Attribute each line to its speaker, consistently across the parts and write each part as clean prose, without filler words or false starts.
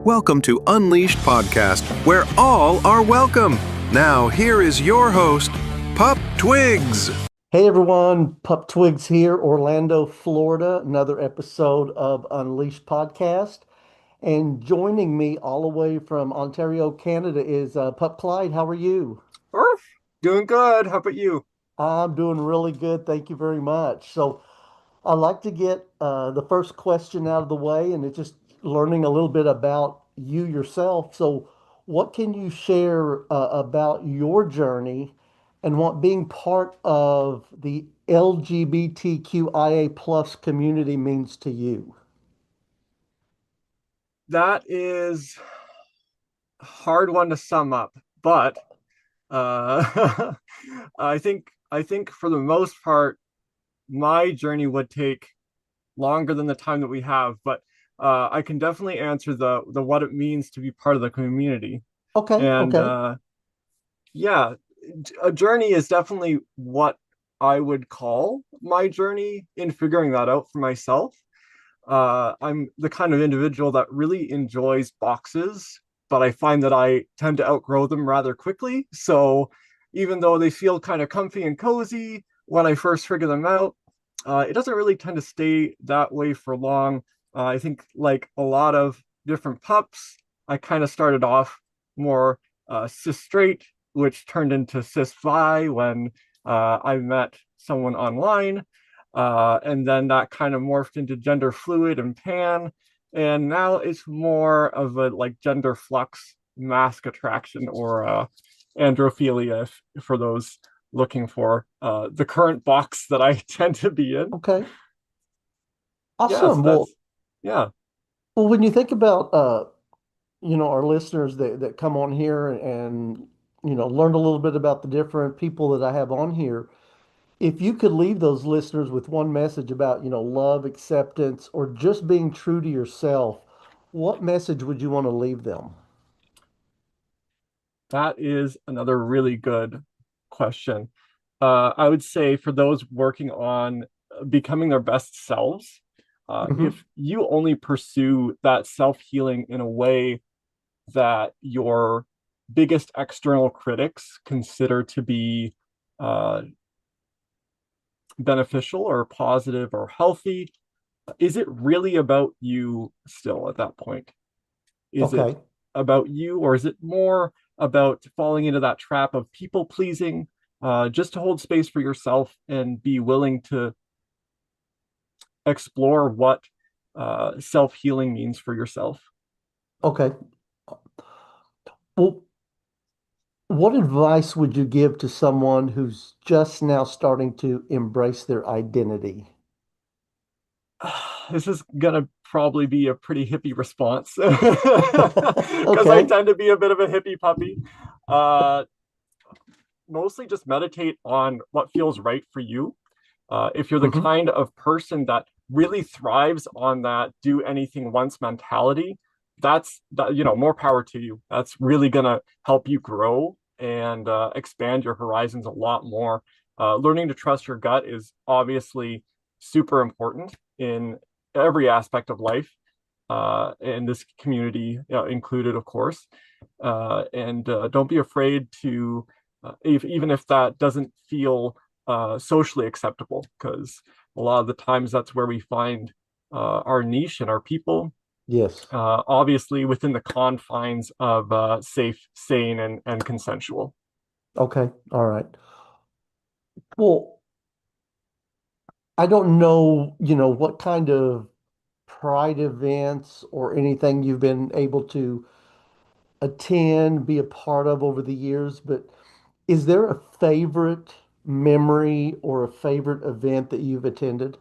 Speaker 1: Welcome to Unleashed Podcast, where all are welcome. Now, here is your host, Pup Twigs.
Speaker 2: Hey everyone, Pup Twigs here, Orlando, Florida, another episode of Unleashed Podcast. And joining me all the way from Ontario, Canada is Pup Clyde. How are you?
Speaker 3: Earth, doing good. How about you?
Speaker 2: I'm doing really good. Thank you very much. So I'd like to get the first question out of the way, and it's just learning a little bit about you yourself. So, what can you share about your journey and what being part of the LGBTQIA plus community means to you?
Speaker 3: That is a hard one to sum up, but uh, I think for the most part, my journey would take longer than the time that we have. But I can definitely answer the what it means to be part of the community.
Speaker 2: Okay,
Speaker 3: And
Speaker 2: okay,
Speaker 3: yeah, a journey is definitely what I would call my journey in figuring that out for myself. I'm the kind of individual that really enjoys boxes, but I find that I tend to outgrow them rather quickly. So even though they feel kind of comfy and cozy when I first figure them out, it doesn't really tend to stay that way for long. I think, like a lot of different pups, I kind of started off more cis straight, which turned into cis bi when I met someone online, and then that kind of morphed into gender fluid and pan. And now it's more of a like gender flux mask attraction or androphilia for those looking for the current box that I tend to be in.
Speaker 2: okay.
Speaker 3: Yeah, so
Speaker 2: Awesome.
Speaker 3: that's, yeah.
Speaker 2: Well, when you think about our listeners that come on here and learn a little bit about the different people that I have on here. If you could leave those listeners with one message about, love, acceptance, or just being true to yourself, what message would you want to leave them?
Speaker 3: That is another really good question. I would say for those working on becoming their best selves,
Speaker 2: Hmm.
Speaker 3: if you only pursue that self-healing in a way that your biggest external critics consider to be uh, beneficial or positive or healthy, is it really about you still at that point? Is it
Speaker 2: Okay.
Speaker 3: about you, or is it more about falling into that trap of people pleasing, just to hold space for yourself and be willing to explore what self healing means for yourself?
Speaker 2: Okay. Well, what advice would you give to someone who's just now starting to embrace their identity?
Speaker 3: This is gonna probably be a pretty hippie response because I
Speaker 2: Okay.
Speaker 3: tend to be a bit of a hippie puppy. Uh, Mostly just meditate on what feels right for you. If you're the
Speaker 2: Hmm.
Speaker 3: kind of person that really thrives on that do anything once mentality, more power to you. That's really gonna help you grow and expand your horizons a lot more. Learning to trust your gut is obviously super important in every aspect of life, and this community included, of course. And don't be afraid to, even if that doesn't feel socially acceptable, because a lot of the times that's where we find our niche and our people,
Speaker 2: Yes.
Speaker 3: obviously within the confines of safe, sane, and consensual.
Speaker 2: Okay. All right. Well, I don't know, what kind of pride events or anything you've been able to attend, be a part of over the years, but is there a favorite memory or a favorite event that you've attended?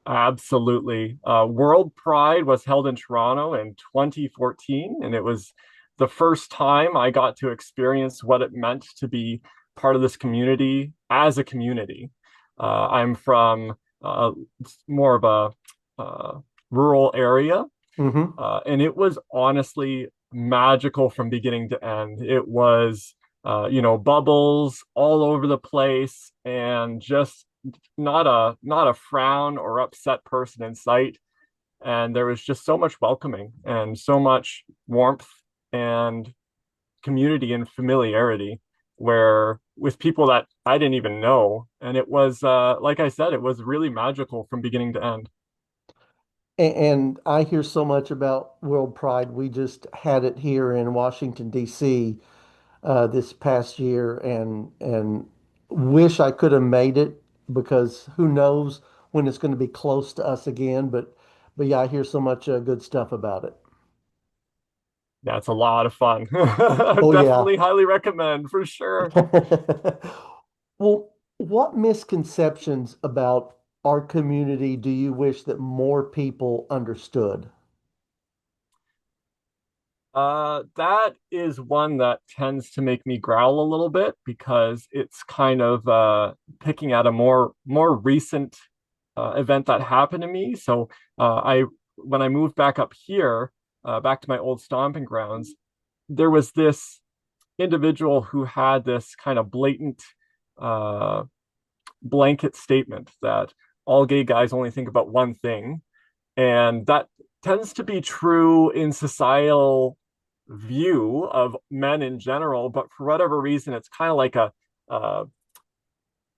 Speaker 3: Absolutely. World Pride was held in Toronto in 2014, and it was the first time I got to experience what it meant to be part of this community as a community. I'm from more of a rural area,
Speaker 2: Hmm.
Speaker 3: and it was honestly magical from beginning to end. It was, bubbles all over the place, and just not a frown or upset person in sight. And there was just so much welcoming and so much warmth and community and familiarity where with people that I didn't even know. And it was, like I said, it was really magical from beginning to end.
Speaker 2: And I hear so much about World Pride. We just had it here in Washington, D.C. This past year, and wish I could have made it because who knows when it's going to be close to us again. But yeah, I hear so much good stuff about it.
Speaker 3: Yeah, it's a lot of fun.
Speaker 2: Oh yeah.
Speaker 3: Definitely highly recommend for sure.
Speaker 2: Well, what misconceptions about our community do you wish that more people understood?
Speaker 3: That is one that tends to make me growl a little bit because it's kind of picking at a more recent event that happened to me. So I when I moved back up here, back to my old stomping grounds, there was this individual who had this kind of blatant uh, blanket statement that all gay guys only think about one thing, and that tends to be true in societal view of men in general, but for whatever reason, it's kind of like a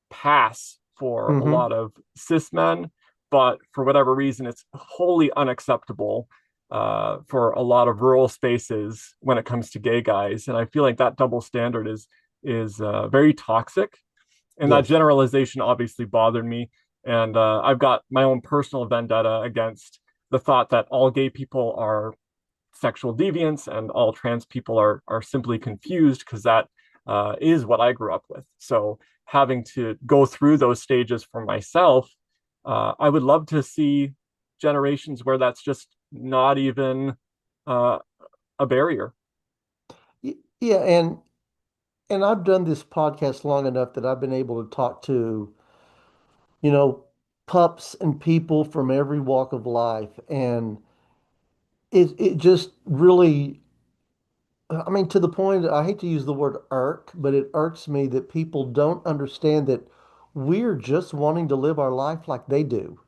Speaker 3: pass for a
Speaker 2: Hmm.
Speaker 3: lot of cis men, but for whatever reason, it's wholly unacceptable for a lot of rural spaces when it comes to gay guys. And I feel like that double standard is very toxic, and that
Speaker 2: Yes.
Speaker 3: generalization obviously bothered me. And I've got my own personal vendetta against the thought that all gay people are sexual deviants and all trans people are simply confused because that is what I grew up with. So having to go through those stages for myself, I would love to see generations where that's just not even uh, a barrier.
Speaker 2: Yeah, and I've done this podcast long enough that I've been able to talk to, you know, pups and people from every walk of life, and it just really, I mean, to the point, I hate to use the word irk, but it irks me that people don't understand that we're just wanting to live our life like they do.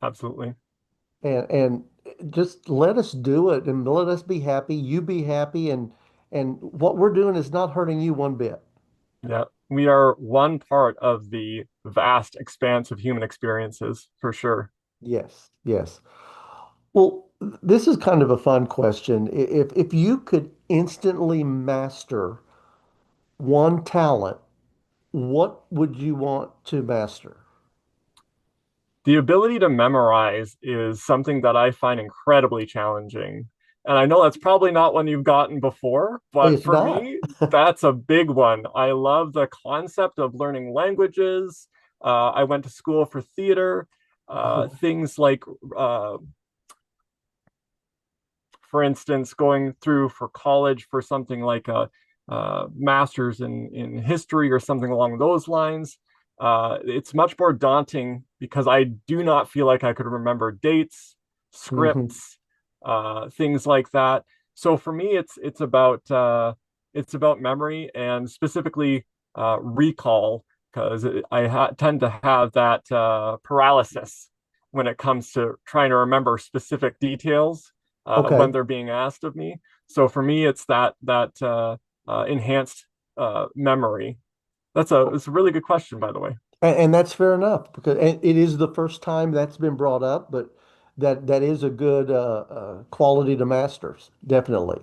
Speaker 3: Absolutely.
Speaker 2: And just let us do it and let us be happy, you be happy, and what we're doing is not hurting you one bit.
Speaker 3: Yeah. We are one part of the vast expanse of human experiences for sure.
Speaker 2: Yes, yes. Well, this is kind of a fun question. If you could instantly master one talent, what would you want to master?
Speaker 3: The ability to memorize is something that I find incredibly challenging. And I know that's probably not one you've gotten before, but
Speaker 2: It's
Speaker 3: for
Speaker 2: not.
Speaker 3: me, that's a big one. I love the concept of learning languages. I went to school for theater.
Speaker 2: Oh,
Speaker 3: Things like, uh, for instance, going through for college for something like a master's in history or something along those lines. It's much more daunting because I do not feel like I could remember dates,
Speaker 2: hmm.
Speaker 3: scripts, things like that. So for me, it's about memory and specifically recall because tend to have that paralysis when it comes to trying to remember specific details when
Speaker 2: Okay.
Speaker 3: they're being asked of me. So for me, it's that enhanced memory. It's a really good question, by the way.
Speaker 2: And that's fair enough because and it is the first time that's been brought up, but that is a good quality to masters, definitely.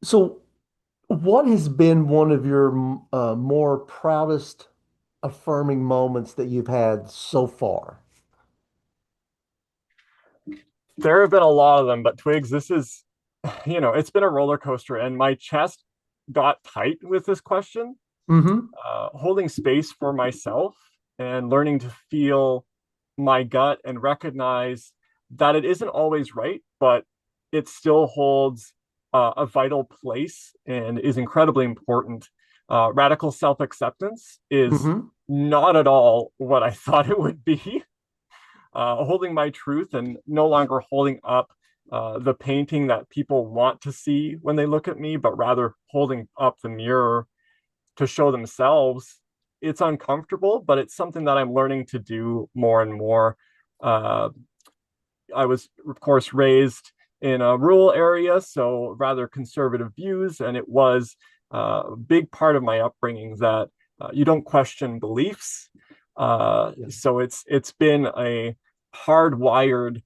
Speaker 2: So, what has been one of your more proudest affirming moments that you've had so far?
Speaker 3: There have been a lot of them, but Twigs, this is, it's been a roller coaster, and my chest got tight with this question.
Speaker 2: Hmm.
Speaker 3: Holding space for myself and learning to feel my gut and recognize that it isn't always right, but it still holds a vital place and is incredibly important. Radical self acceptance is
Speaker 2: Hmm.
Speaker 3: not at all what I thought it would be. Holding my truth and no longer holding up the painting that people want to see when they look at me, but rather holding up the mirror to show themselves. It's uncomfortable, but it's something that I'm learning to do more and more. Uh, I was, of course, raised in a rural area, so rather conservative views, and it was a big part of my upbringing that you don't question beliefs.
Speaker 2: Yeah.
Speaker 3: So it's been a hardwired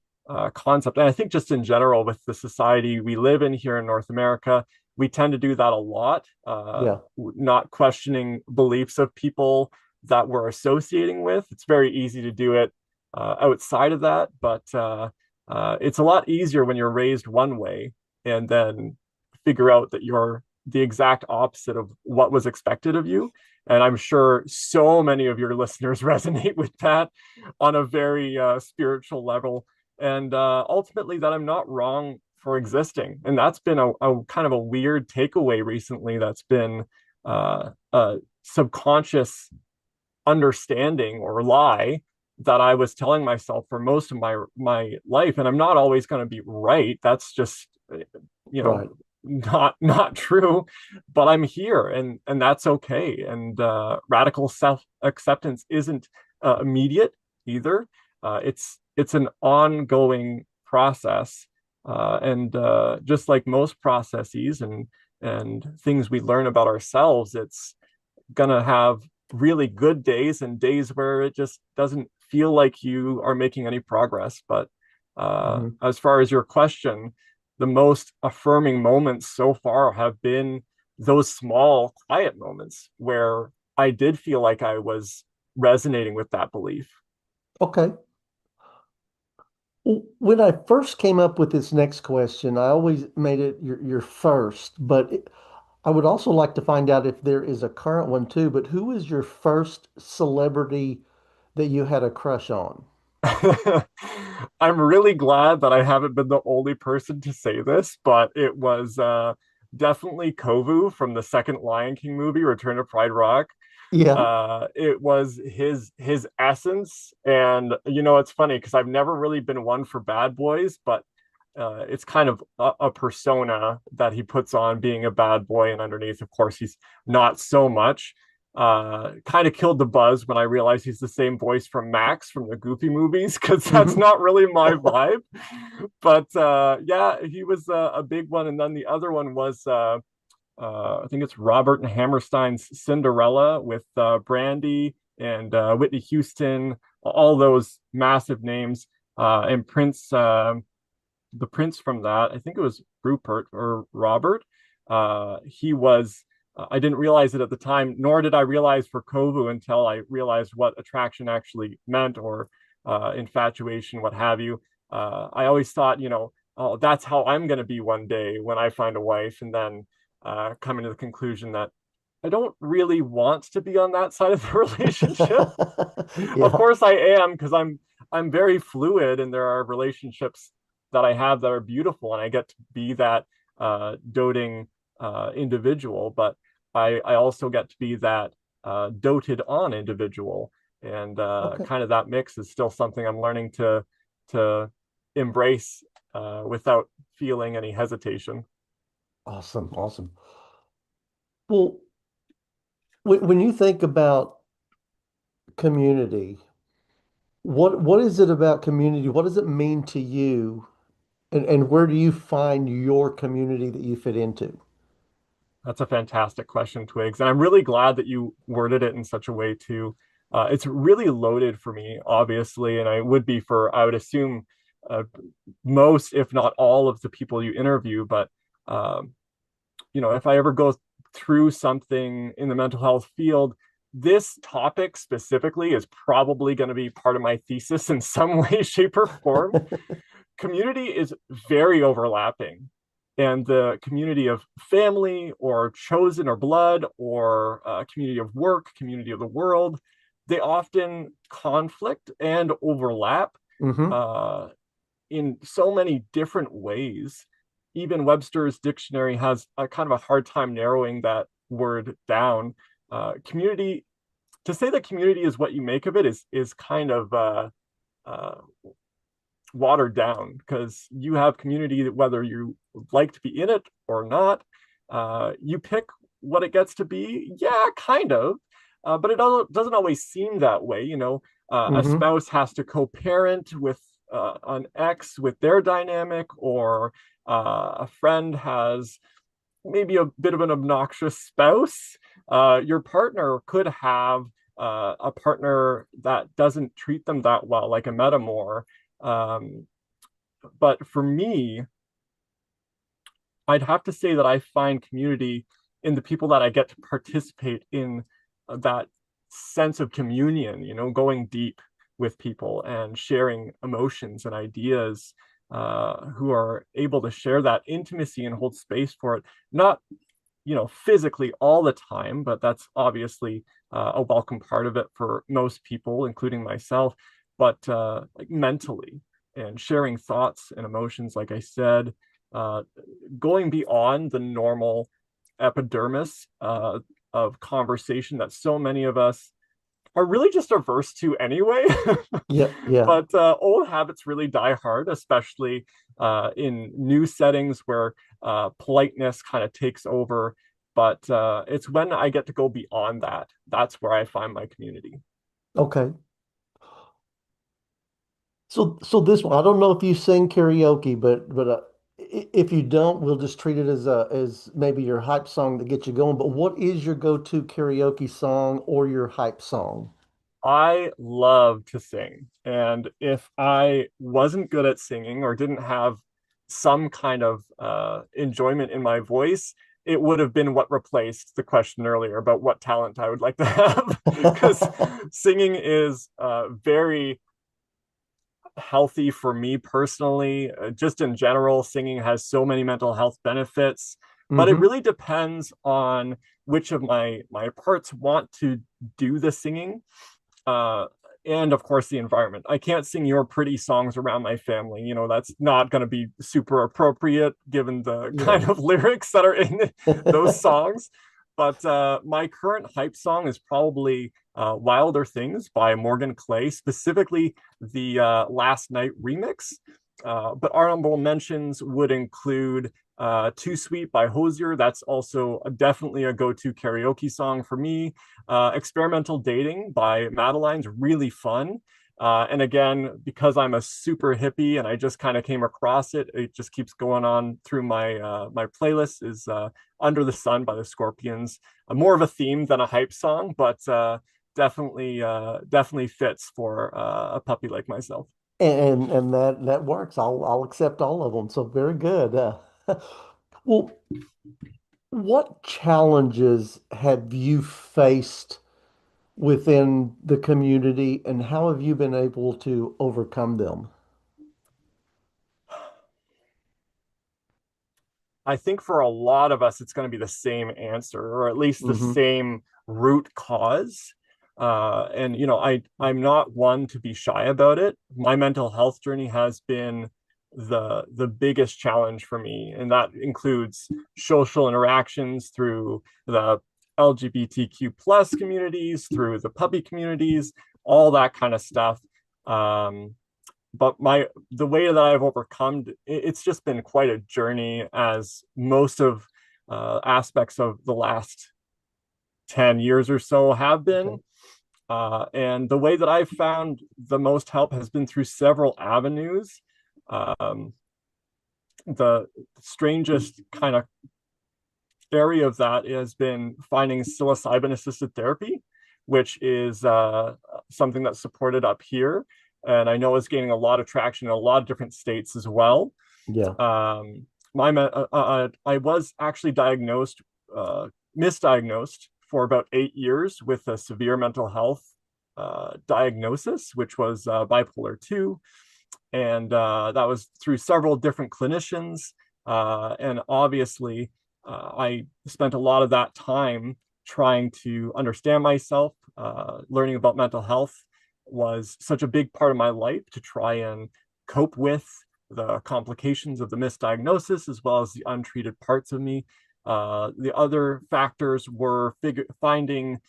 Speaker 3: concept, and I think just in general with the society we live in here in North America, we tend to do that a lot,
Speaker 2: Yeah.
Speaker 3: not questioning beliefs of people that we're associating with. It's very easy to do it outside of that, but it's a lot easier when you're raised one way and then figure out that you're the exact opposite of what was expected of you. And I'm sure so many of your listeners resonate with that on a very spiritual level. And ultimately, that I'm not wrong for existing. And that's been a kind of a weird takeaway recently that's been a subconscious understanding or lie that I was telling myself for most of my life. And I'm not always going to be right. That's just, you know,
Speaker 2: Right.
Speaker 3: not true. But I'm here, and that's okay. And radical self acceptance isn't immediate either. It's an ongoing process, and just like most processes and things we learn about ourselves, it's gonna have really good days and days where it just doesn't feel like you are making any progress. But
Speaker 2: Hmm.
Speaker 3: as far as your question, the most affirming moments so far have been those small, quiet moments where I did feel like I was resonating with that belief.
Speaker 2: Okay. When I first came up with this next question, I always made it your first, but I would also like to find out if there is a current one too. But who is your first celebrity that you had a crush on?
Speaker 3: I'm really glad that I haven't been the only person to say this, but it was definitely Kovu from the second Lion King movie, Return to Pride Rock.
Speaker 2: Yeah.
Speaker 3: It was his essence, and you know it's funny because I've never really been one for bad boys, but it's kind of a persona that he puts on being a bad boy, and underneath, of course, he's not so much. Kind of killed the buzz when I realized he's the same voice from Max from the Goofy movies because that's
Speaker 2: Hmm.
Speaker 3: not really my vibe. But yeah, he was a big one, and then the other one was I think it's Robert and Hammerstein's Cinderella with Brandy and Whitney Houston, all those massive names, and Prince. The prince from that, I think it was Rupert or Robert. He was. I didn't realize it at the time, nor did I realize for Kovu until I realized what attraction actually meant, or infatuation, what have you. I always thought, oh, that's how I'm going to be one day when I find a wife, and then coming to the conclusion that I don't really want to be on that side of the relationship. Of
Speaker 2: Yeah.
Speaker 3: course, I am because I'm very fluid, and there are relationships that I have that are beautiful, and I get to be that doting individual. But I also get to be that doted on individual, and
Speaker 2: Okay.
Speaker 3: kind of that mix is still something I'm learning to embrace without feeling any hesitation.
Speaker 2: Awesome. Awesome. Well, when you think about community, what is it about community? What does it mean to you? And where do you find your community that you fit into?
Speaker 3: That's a fantastic question, Twigs. And I'm really glad that you worded it in such a way too. It's really loaded for me, obviously, and I would be for, I would assume, uh, most, if not all, of the people you interview. But, um, if I ever go through something in the mental health field, this topic specifically is probably going to be part of my thesis in some way, shape, or form. Community is very overlapping, and the community of family or chosen or blood or community of work, community of the world, they often conflict and overlap
Speaker 2: Hmm.
Speaker 3: uh, in so many different ways. Even Webster's dictionary has a kind of a hard time narrowing that word down. Community, to say that community is what you make of it is kind of uh, watered down because you have community that whether you like to be in it or not, you pick what it gets to be. Yeah, kind of. But it doesn't always seem that way. a
Speaker 2: Hmm.
Speaker 3: spouse has to co-parent with an ex with their dynamic, or a friend has maybe a bit of an obnoxious spouse. Your partner could have a partner that doesn't treat them that well, like a metamor. Um, but for me, I'd have to say that I find community in the people that I get to participate in that sense of communion, going deep with people and sharing emotions and ideas, who are able to share that intimacy and hold space for it. Not, physically all the time, but that's obviously a welcome part of it for most people, including myself, but like mentally and sharing thoughts and emotions, like I said, uh, going beyond the normal epidermis of conversation that so many of us are really just averse to anyway.
Speaker 2: Yeah, yeah.
Speaker 3: But old habits really die hard, especially in new settings where politeness kind of takes over. But it's when I get to go beyond that. That's where I find my community.
Speaker 2: Okay. So this one, I don't know if you sing karaoke, but if you don't, we'll just treat it as maybe your hype song to get you going. But what is your go-to karaoke song or your hype song?
Speaker 3: I love to sing. And if I wasn't good at singing or didn't have some kind of enjoyment in my voice, it would have been what replaced the question earlier about what talent I would like to have. Because singing is very healthy for me personally. Just in general, singing has so many mental health benefits, but it
Speaker 2: Hmm.
Speaker 3: really depends on which of my parts want to do the singing, uh, and of course the environment. I can't sing your pretty songs around my family. That's not going to be super appropriate given the
Speaker 2: Yeah.
Speaker 3: kind of lyrics that are in those songs. But my current hype song is probably Wilder Things by Morgan Clay, specifically the Last Night remix. But honorable mentions would include Too Sweet by Hosier. That's also definitely a go-to karaoke song for me. Experimental Dating by Madeline's really fun. And again, because I'm a super hippie and I just kind of came across it, it just keeps going on through my playlist. Is Under the Sun by the Scorpions. More of a theme than a hype song, but definitely fits for a puppy like myself.
Speaker 2: And that works. I'll accept all of them. So very good. Well, what challenges have you faced within the community, and how have you been able to overcome them?
Speaker 3: I think for a lot of us, it's going to be the same answer, or at least the
Speaker 2: Hmm.
Speaker 3: same root cause. And I'm not one to be shy about it. My mental health journey has been the biggest challenge for me, and that includes social interactions through the LGBTQ plus communities, through the puppy communities, all that kind of stuff. Um, but the way that I've overcome it's just been quite a journey, as most of aspects of the last 10 years or so have
Speaker 2: Okay.
Speaker 3: been. And the way that I've found the most help has been through several avenues. Um, the strangest kind of area of that has been finding psilocybin assisted therapy, which is something that's supported up here. And I know is gaining a lot of traction in a lot of different states as well.
Speaker 2: Yeah.
Speaker 3: Um, I was actually uh, misdiagnosed for about 8 years with a severe mental health diagnosis, which was bipolar 2. And that was through several different clinicians. And obviously, I spent a lot of that time trying to understand myself. Learning about mental health was such a big part of my life to try and cope with the complications of the misdiagnosis as well as the untreated parts of me. The other factors were finding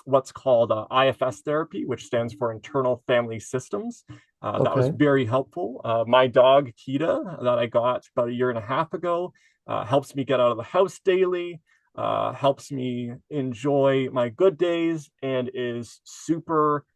Speaker 3: what's called IFS therapy, which stands for internal family systems. That was
Speaker 2: Okay.
Speaker 3: very helpful. My dog, Kita, that I got about a year and a half ago, helps me get out of the house daily, helps me enjoy my good days, and is super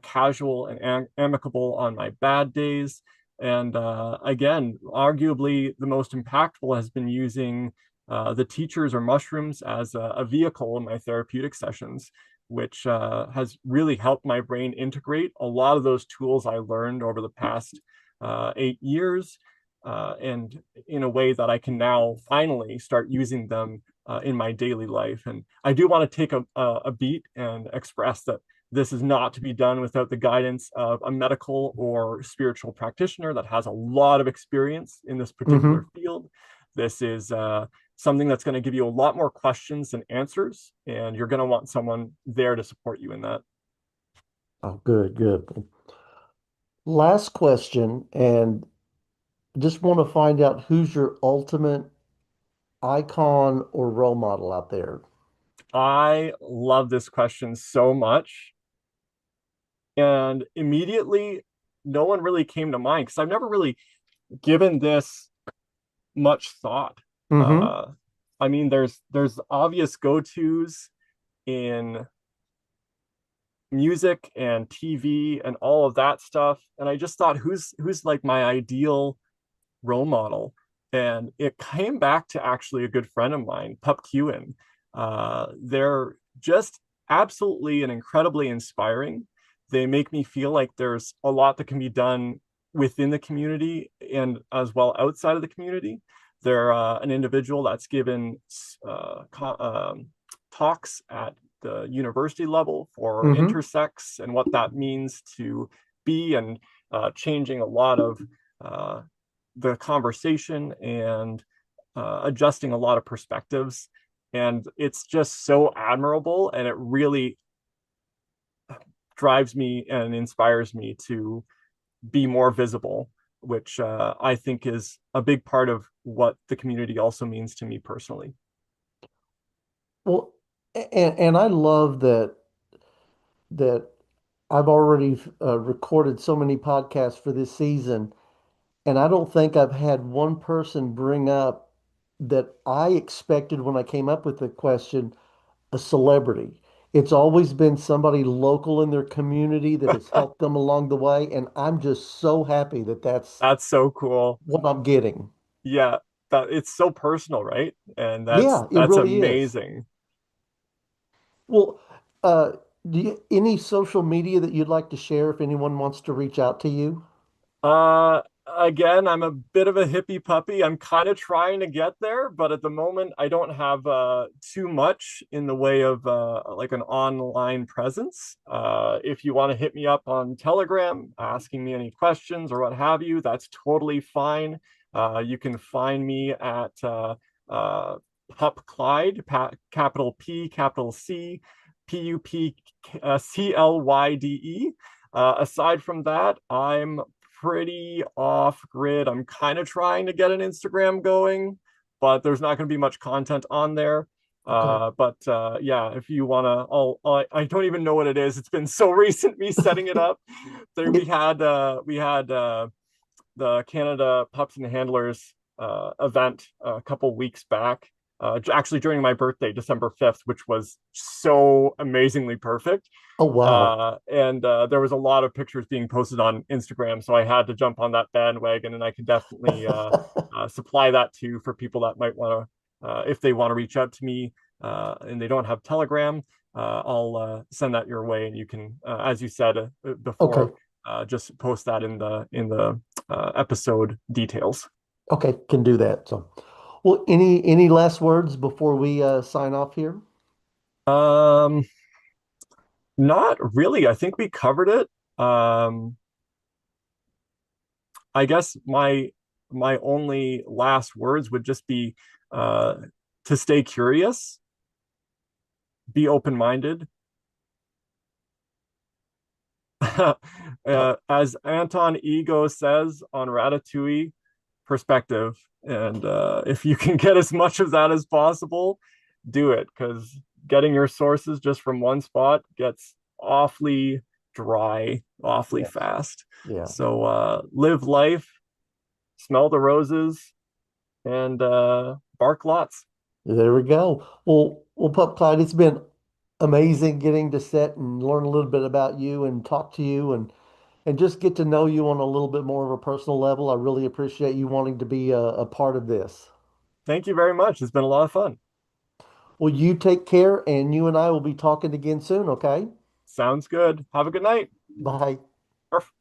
Speaker 3: casual and amicable on my bad days. And again, arguably the most impactful has been using the teachers or mushrooms as a vehicle in my therapeutic sessions, which has really helped my brain integrate a lot of those tools I learned over the past 8 years, and in a way that I can now finally start using them in my daily life. And I do want to take a beat and express that this is not to be done without the guidance of a medical or spiritual practitioner that has a lot of experience in this particular field. This is something that's going to give you a lot more questions than answers, and you're going to want someone there to support you in that.
Speaker 2: Oh, good, good. Last question, and just want to find out who's your ultimate icon or role model out there.
Speaker 3: I love this question so much. And immediately, no one really came to mind because I've never really given this much thought.
Speaker 2: Mm-hmm.
Speaker 3: Uh, I mean, there's obvious go-tos in music and TV and all of that stuff, and I just thought, who's like my ideal role model? And it came back to actually a good friend of mine, Pup Clyde. They're just absolutely and incredibly inspiring. They make me feel like there's a lot that can be done within the community and as well outside of the community. They're an individual that's given talks at the university level for
Speaker 2: Mm-hmm.
Speaker 3: intersex and what that means to be, and changing a lot of uh, the conversation and adjusting a lot of perspectives. And it's just so admirable, and it really drives me and inspires me to be more visible, which I think is a big part of what the community also means to me personally.
Speaker 2: Well, and I love that I've already recorded so many podcasts for this season, and I don't think I've had one person bring up that I expected when I came up with the question, a celebrity. It's always been somebody local in their community that has helped them along the way, and I'm just so happy that that's
Speaker 3: That's so cool.
Speaker 2: what I'm getting.
Speaker 3: Yeah, that it's so personal, right? And that's
Speaker 2: Yeah, it
Speaker 3: that's
Speaker 2: really is.
Speaker 3: amazing.
Speaker 2: Well, uh, any social media that you'd like to share if anyone wants to reach out to you?
Speaker 3: Uh, Again, I'm a bit of a hippie puppy. I'm kind of trying to get there, but at the moment, I don't have too much in the way of like an online presence. If you want to hit me up on Telegram, asking me any questions or what have you, that's totally fine. You can find me at uh, Pup Clyde, capital P, capital C, Clyde. Aside from that, I'm pretty off grid. I'm kind of trying to get an Instagram going, but there's not going to be much content on there.
Speaker 2: Okay.
Speaker 3: But yeah, if you want to, I don't even know what it is. It's been so recent me setting it up. There we had the Canada Pups and Handlers event a couple weeks back, actually during my birthday, December 5th, which was so amazingly perfect.
Speaker 2: Oh, wow.
Speaker 3: And there was a lot of pictures being posted on Instagram, so I had to jump on that bandwagon, and I can definitely supply that too for people that might want to, if they want to reach out to me and they don't have Telegram. I'll send that your way, and you can, as you said
Speaker 2: Okay.
Speaker 3: before, just post that in the episode details.
Speaker 2: Okay, can do that. So, well, any last words before we sign off here?
Speaker 3: Um, Not really. I think we covered it. Um, I guess my only last words would just be uh, to stay curious, be open-minded.
Speaker 2: Oh,
Speaker 3: As Anton Ego says on Ratatouille, perspective. And if you can get as much of that as possible, do it, because getting your sources just from one spot gets awfully dry, awfully
Speaker 2: yes.
Speaker 3: fast.
Speaker 2: Yeah.
Speaker 3: So live life, smell the roses, and bark lots.
Speaker 2: There we go. Well, Pup Clyde, it's been amazing getting to sit and learn a little bit about you and talk to you and just get to know you on a little bit more of a personal level. I really appreciate you wanting to be a part of this.
Speaker 3: Thank you very much. It's been a lot of fun.
Speaker 2: Well, you take care, and you and I will be talking again soon, okay?
Speaker 3: Sounds good. Have a good night.
Speaker 2: Bye.
Speaker 3: Arf.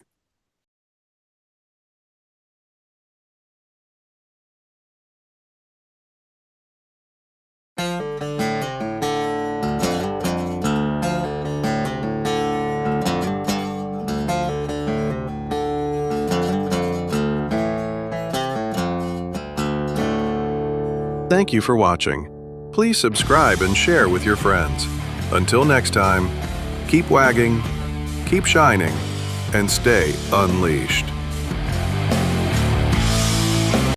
Speaker 1: Thank you for watching. Please subscribe and share with your friends. Until next time, keep wagging, keep shining, and stay unleashed.